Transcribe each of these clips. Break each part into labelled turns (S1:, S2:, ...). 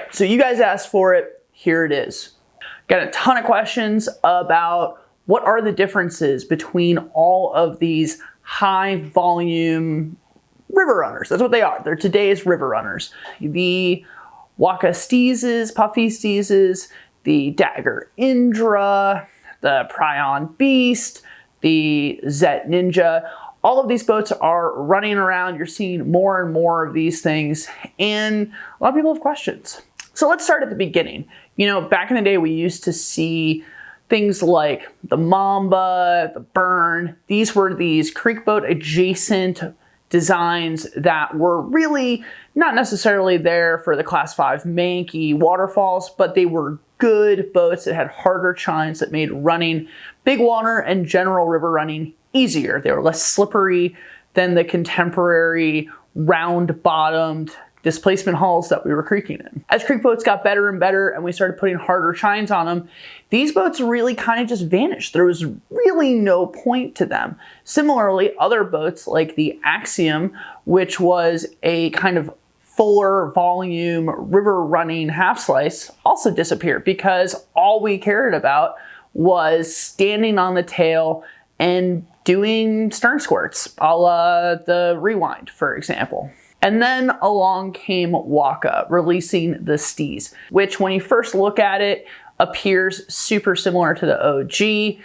S1: right, so you guys asked for it. Here it is. Got a ton of questions about what are the differences between all of these high volume river runners. That's what they are. They're today's river runners. The Waka Steezes, Puffy Steezes, the Dagger Indra, the Prijon Beast, the Steeze Ninja. All of these boats are running around. You're seeing more and more of these things, and a lot of people have questions. So let's start at the beginning. You know, back in the day, we used to see things like the Mamba, the Burn. These were these creek boat adjacent designs that were really not necessarily there for the class 5 manky waterfalls, but they were good boats that had harder chines that made running big water and general river running easier. They were less slippery than the contemporary round bottomed displacement hulls that we were creeking in. As creek boats got better and better and we started putting harder chines on them, these boats really kind of just vanished. There was really no point to them. Similarly, other boats like the Axiom, which was a kind of fuller volume river running half slice, also disappeared because all we cared about was standing on the tail and doing stern squirts, a la the Rewind, for example. And then along came Waka, releasing the Steeze, which when you first look at it, appears super similar to the OG,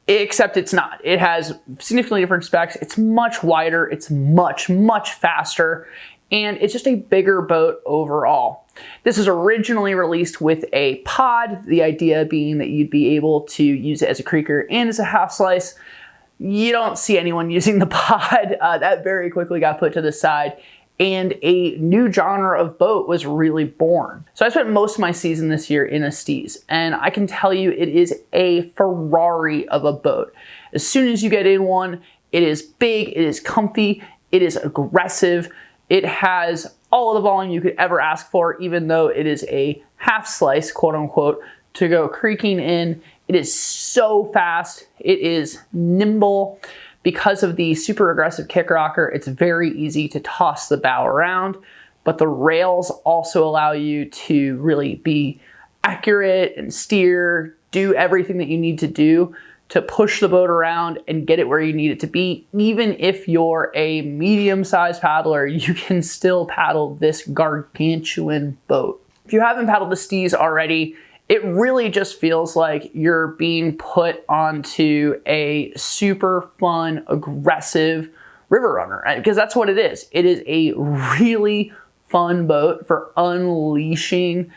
S1: except it's not. It has significantly different specs. It's much wider, it's much, much faster, and it's just a bigger boat overall. This was originally released with a pod, the idea being that you'd be able to use it as a creeker and as a half slice. You don't see anyone using the pod. That very quickly got put to the side, and a new genre of boat was really born. So I spent most of my season this year in a Steeze, and I can tell you it is a Ferrari of a boat. As soon as you get in one, it is big, it is comfy, it is aggressive, it has all of the volume you could ever ask for, even though it is a half slice, quote unquote, to go creeking in. It is so fast, it is nimble. Because of the super aggressive kick rocker, it's very easy to toss the bow around, but the rails also allow you to really be accurate and steer, do everything that you need to do to push the boat around and get it where you need it to be. Even if you're a medium-sized paddler, you can still paddle this gargantuan boat. If you haven't paddled the Steeze already, it really just feels like you're being put onto a super fun, aggressive river runner, because that's what it is. It is a really fun boat for unleashing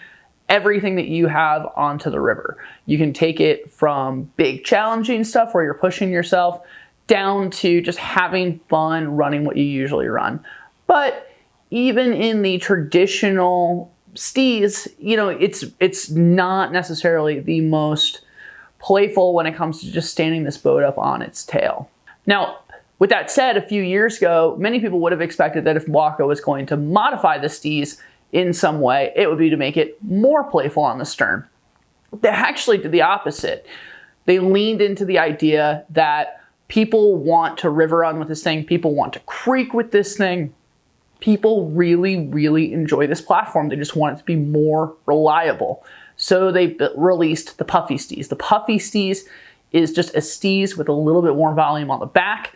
S1: everything that you have onto the river. You can take it from big challenging stuff where you're pushing yourself down to just having fun running what you usually run. But even in the traditional Steeze, you know, it's not necessarily the most playful when it comes to just standing this boat up on its tail. Now, with that said, a few years ago, many people would have expected that if Waka was going to modify the Steeze in some way, it would be to make it more playful on the stern. They actually did the opposite. They leaned into the idea that people want to river run with this thing, people want to creek with this thing. People really, really enjoy this platform. They just want it to be more reliable. So they released the Puffy Steeze. The Puffy Steeze is just a Steeze with a little bit more volume on the back,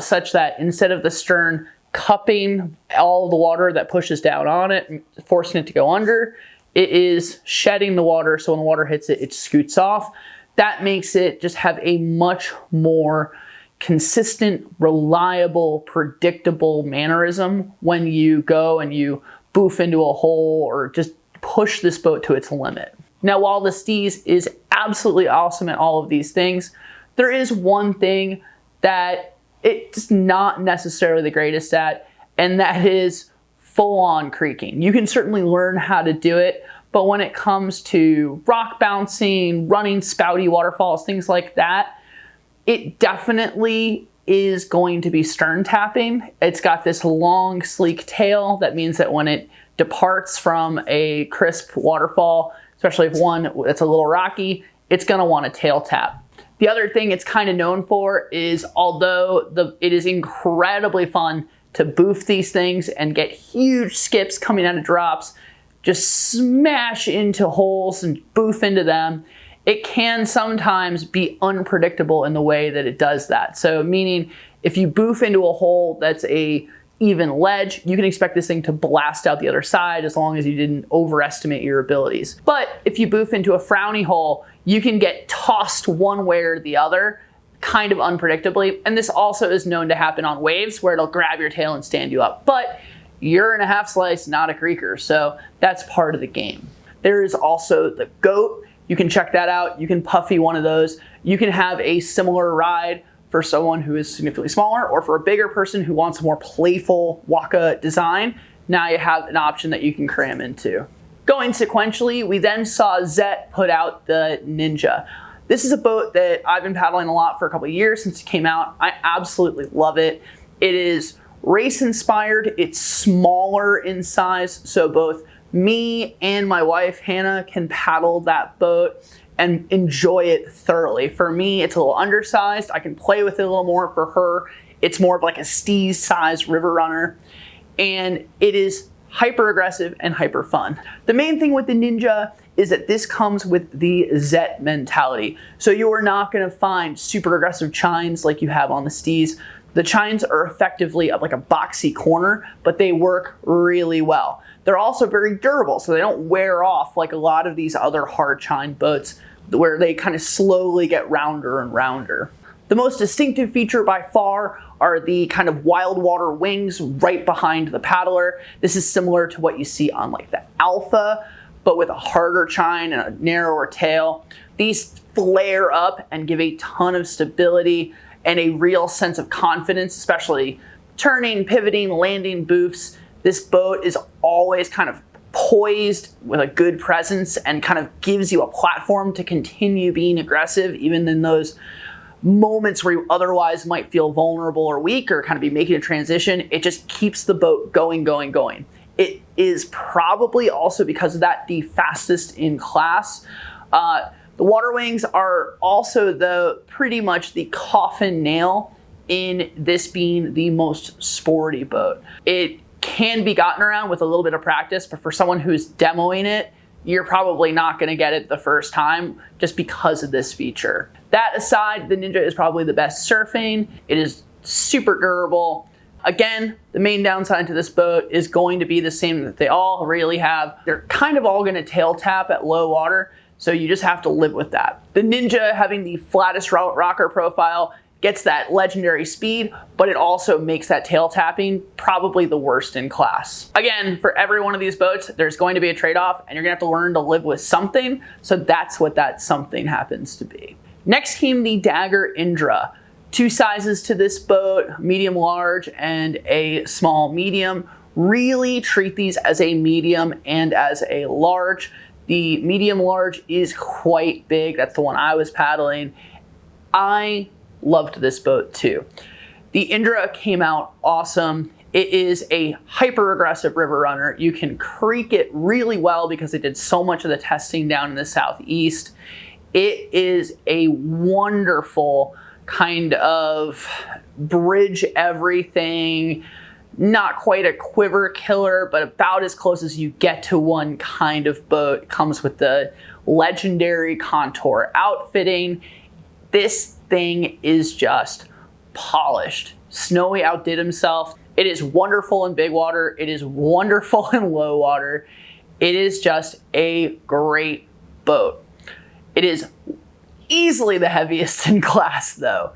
S1: such that instead of the stern cupping all the water that pushes down on it, forcing it to go under, it is shedding the water, so when the water hits it, it scoots off. That makes it just have a much more consistent, reliable, predictable mannerism when you go and you boof into a hole or just push this boat to its limit. Now, while the Steeze is absolutely awesome at all of these things, there is one thing that it's not necessarily the greatest at, and that is full-on creeking. You can certainly learn how to do it, but when it comes to rock bouncing, running spouty waterfalls, things like that, it definitely is going to be stern tapping. It's got this long, sleek tail. That means that when it departs from a crisp waterfall, especially if one that's a little rocky, it's gonna want to tail tap. The other thing it's kind of known for is, although it is incredibly fun to boof these things and get huge skips coming out of drops, just smash into holes and boof into them, it can sometimes be unpredictable in the way that it does that. So meaning if you boof into a hole that's a even ledge, you can expect this thing to blast out the other side as long as you didn't overestimate your abilities. But if you boof into a frowny hole, you can get tossed one way or the other, kind of unpredictably. And this also is known to happen on waves where it'll grab your tail and stand you up. But you're in a half slice, not a creeker, so that's part of the game. There is also the goat. You can check that out. You can puffy one of those. You can have a similar ride for someone who is significantly smaller, or for a bigger person who wants a more playful Waka design. Now you have an option that you can cram into. Going sequentially, we then saw Zet put out the Ninja. This is a boat that I've been paddling a lot for a couple of years since it came out. I absolutely love it. It is race inspired. It's smaller in size, so both me and my wife Hannah can paddle that boat and enjoy it thoroughly. For me, it's a little undersized. I can play with it a little more. For her, it's more of like a Steeze size river runner, and it is hyper aggressive and hyper fun. The main thing with the Ninja is that this comes with the Zet mentality. So you are not gonna find super aggressive chines like you have on the Steeze. The chines are effectively like a boxy corner, but they work really well. They're also very durable, so they don't wear off like a lot of these other hard chine boats where they kind of slowly get rounder and rounder. The most distinctive feature by far are the kind of wild water wings right behind the paddler. This is similar to what you see on like the Alpha, but with a harder chine and a narrower tail. These flare up and give a ton of stability and a real sense of confidence, especially turning, pivoting, landing boofs. This boat is always kind of poised with a good presence and kind of gives you a platform to continue being aggressive, even in those moments where you otherwise might feel vulnerable or weak or kind of be making a transition. It just keeps the boat going, going, going. It is probably also because of that the fastest in class. The water wings are also pretty much the coffin nail in this being the most sporty boat. It can be gotten around with a little bit of practice, but for someone who's demoing it, you're probably not going to get it the first time just because of this feature. That aside, the Ninja is probably the best surfing. It is super durable. Again, the main downside to this boat is going to be the same that they all really have. They're kind of all going to tail tap at low water, so you just have to live with that. The Ninja, having the flattest rocker profile, gets that legendary speed, but it also makes that tail tapping probably the worst in class. Again, for every one of these boats, there's going to be a trade-off, and you're gonna have to learn to live with something, so that's what that something happens to be. Next came the Dagger Indra. Two sizes to this boat, medium large and a small medium. Really treat these as a medium and as a large. The medium large is quite big. That's the one I was paddling. I loved this boat too. The Indra came out awesome. It is a hyper aggressive river runner. You can creek it really well because they did so much of the testing down in the Southeast. It is a wonderful kind of bridge everything, not quite a quiver killer, but about as close as you get to one kind of boat. It comes with the legendary contour outfitting. This thing is just polished. Snowy outdid himself. It is wonderful in big water. It is wonderful in low water. It is just a great boat. It is easily the heaviest in class though.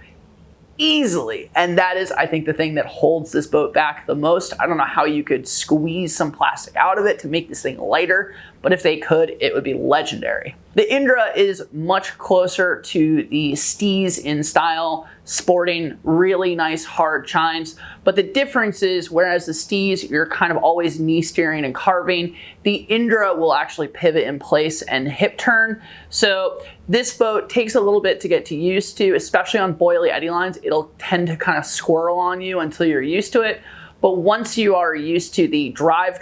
S1: Easily. And that is, I think, the thing that holds this boat back the most. I don't know how you could squeeze some plastic out of it to make this thing lighter, but if they could, it would be legendary. The Indra is much closer to the Steeze in style, sporting really nice hard chines, but the difference is, whereas the Steeze, you're kind of always knee steering and carving, the Indra will actually pivot in place and hip turn. So this boat takes a little bit to get used to, especially on boily eddy lines. It'll tend to kind of squirrel on you until you're used to it. But once you are used to the drive,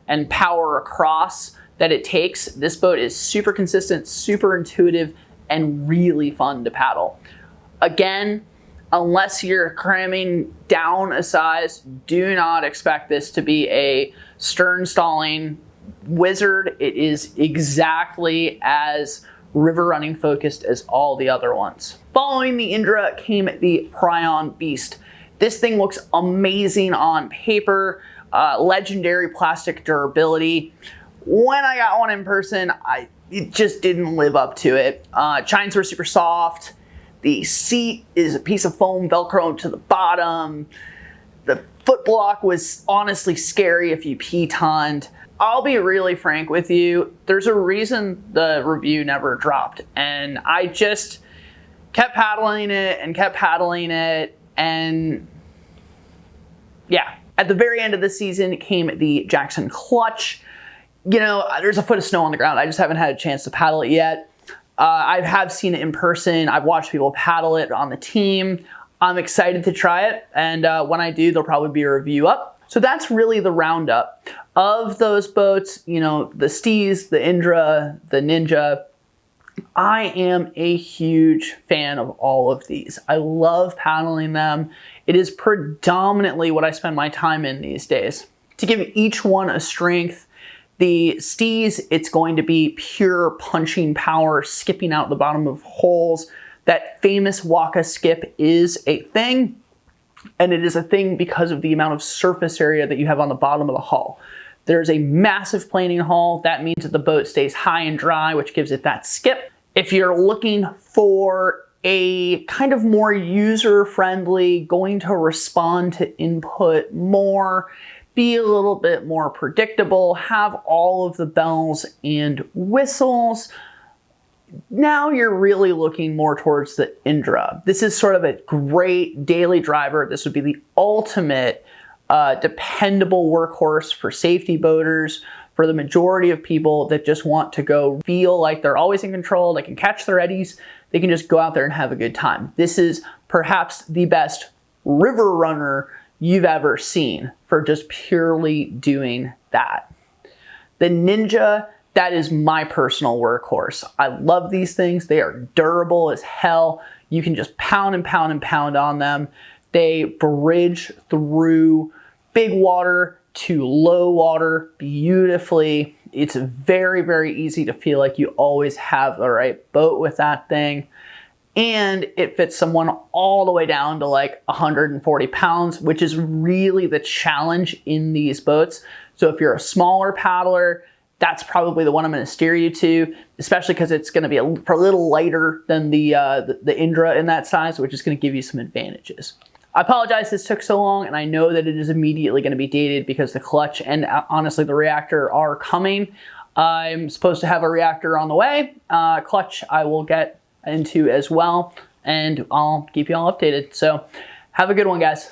S1: and power across that it takes, this boat is super consistent, super intuitive, and really fun to paddle. Again, unless you're cramming down a size, do not expect this to be a stern stalling, Wizard, it is exactly as river running focused as all the other ones. Following the Indra came the Prijon Beast. This thing looks amazing on paper, legendary plastic durability. When I got one in person, it just didn't live up to it. Chines were super soft. The seat is a piece of foam Velcro to the bottom. The foot block was honestly scary if you P-tonned. I'll be really frank with you. There's a reason the review never dropped. And I just kept paddling it and kept paddling it. And yeah, at the very end of the season came the Jackson Clutch. You know, there's a foot of snow on the ground. I just haven't had a chance to paddle it yet. I have seen it in person. I've watched people paddle it on the team. I'm excited to try it. And when I do, there'll probably be a review up. So that's really the roundup of those boats. You know, the Steeze, the Indra, the Ninja. I am a huge fan of all of these. I love paddling them. It is predominantly what I spend my time in these days. To give each one a strength, the Steeze, it's going to be pure punching power, skipping out the bottom of holes. That famous Waka skip is a thing, and it is a thing because of the amount of surface area that you have on the bottom of the hull. There's a massive planing hull. That means that the boat stays high and dry, which gives it that skip. If you're looking for a kind of more user-friendly, going to respond to input more, be a little bit more predictable, have all of the bells and whistles, now you're really looking more towards the Indra. This is sort of a great daily driver. This would be the ultimate dependable workhorse for safety boaters, for the majority of people that just want to go feel like they're always in control, they can catch their eddies, they can just go out there and have a good time. This is perhaps the best river runner you've ever seen for just purely doing that. The Ninja, that is my personal workhorse. I love these things. They are durable as hell. You can just pound and pound and pound on them. They bridge through big water to low water beautifully. It's very, very easy to feel like you always have the right boat with that thing. And it fits someone all the way down to like 140 pounds, which is really the challenge in these boats. So if you're a smaller paddler, that's probably the one I'm going to steer you to, especially because it's going to be a little lighter than the Indra in that size, which is going to give you some advantages. I apologize this took so long, and I know that it is immediately going to be dated because the clutch and honestly the reactor are coming. I'm supposed to have a reactor on the way. Clutch I will get into as well, and I'll keep you all updated. So have a good one, guys.